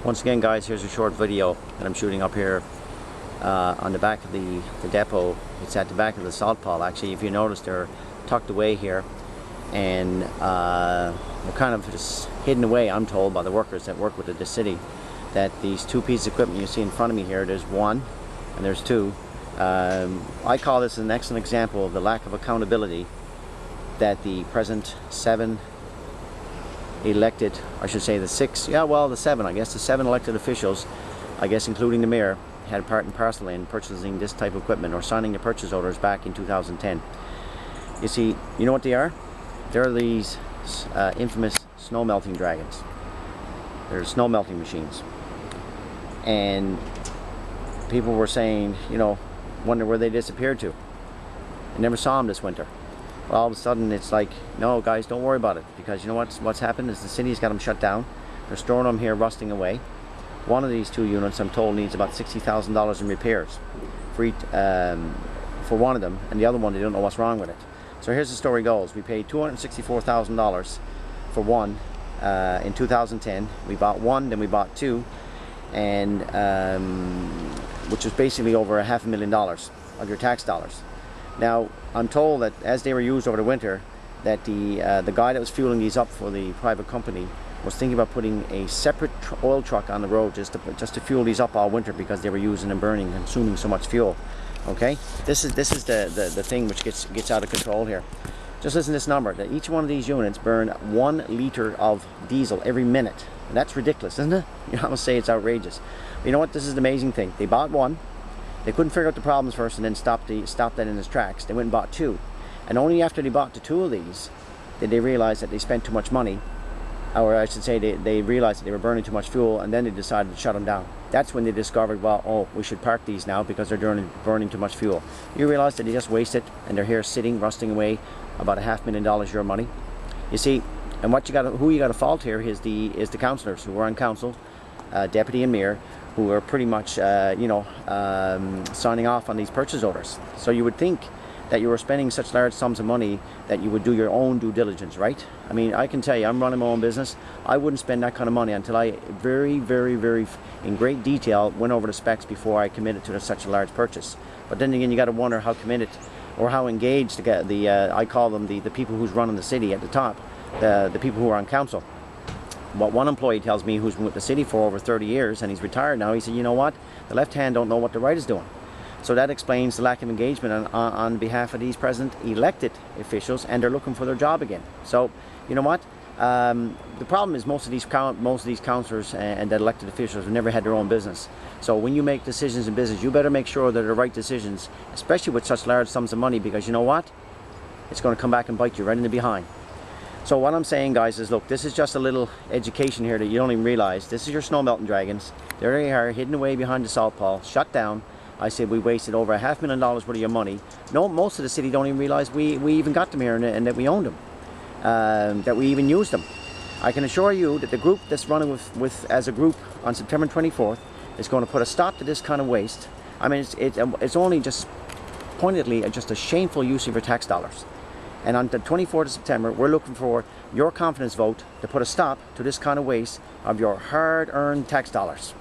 Once again, guys, here's a short video that I'm shooting up here on the back of the depot. It's at the back of the salt pile. Actually, if you notice, they're tucked away here, and they're kind of just hidden away, I'm told, by the workers that work with the city, that these two pieces of equipment you see in front of me here, there's one and there's two. I call this an excellent example of the lack of accountability that the present seven elected, I should say the seven, I guess, the seven elected officials, I guess including the mayor, had part and parcel in purchasing this type of equipment or signing the purchase orders back in 2010. You see, you know what they are? They're these infamous snow melting dragons. They're snow melting machines. And people were saying, you know, wonder where they disappeared to. I never saw them this winter. Well, all of a sudden it's like, no guys, don't worry about it, because you know what's happened is the city's got them shut down. They're storing them here, rusting away. One of these two units, I'm told, needs about $60,000 in repairs for one of them, and the other one, they don't know what's wrong with it. So here's the story goes. We paid $264,000 for one in 2010. We bought one, then we bought two, and which was basically over $500,000 of your tax dollars. Now, I'm told that as they were used over the winter, that the guy that was fueling these up for the private company was thinking about putting a separate oil truck on the road just to fuel these up all winter, because they were using and burning, consuming so much fuel. Okay, this is the thing which gets out of control here. Just listen to this number, that each one of these units burn 1 liter of diesel every minute. And that's ridiculous, isn't it? You know, I must say it's outrageous. But you know what? This is the amazing thing. They bought one. They couldn't figure out the problems first and then stop that in its tracks. They went and bought two. And only after they bought the two of these did they realize that they spent too much money, or I should say they realized that they were burning too much fuel, and then they decided to shut them down. That's when they discovered, well, oh, we should park these now because they're burning too much fuel. You realize that they just wasted, and they're here sitting, rusting away, about $500,000 your money. You see, and who you got to fault here is the councillors who were on council, deputy and mayor, who are pretty much, signing off on these purchase orders. So you would think that you were spending such large sums of money that you would do your own due diligence, right? I mean, I can tell you, I'm running my own business. I wouldn't spend that kind of money until I very, in great detail, went over the specs before I committed to such a large purchase. But then again, you got to wonder how committed or how engaged I call them the people who's running the city at the top, the people who are on council. What one employee tells me, who's been with the city for over 30 years and he's retired now, he said, you know what, the left hand don't know what the right is doing. So that explains the lack of engagement on behalf of these present elected officials, and they're looking for their job again. So you know what, the problem is most of these councillors and the elected officials have never had their own business. So when you make decisions in business, you better make sure that they're the right decisions, especially with such large sums of money, because you know what, it's going to come back and bite you right in the behind. So what I'm saying, guys, is look, this is just a little education here that you don't even realize. This is your snow melting dragons. There they are, hidden away behind the salt pile, shut down. I said we wasted over $500,000 worth of your money. No, most of the city don't even realize we even got them here, and that we owned them, that we even used them. I can assure you that the group that's running as a group on September 24th is going to put a stop to this kind of waste. I mean, it's only just pointedly just a shameful use of your tax dollars. And on the 24th of September, we're looking for your confidence vote to put a stop to this kind of waste of your hard-earned tax dollars.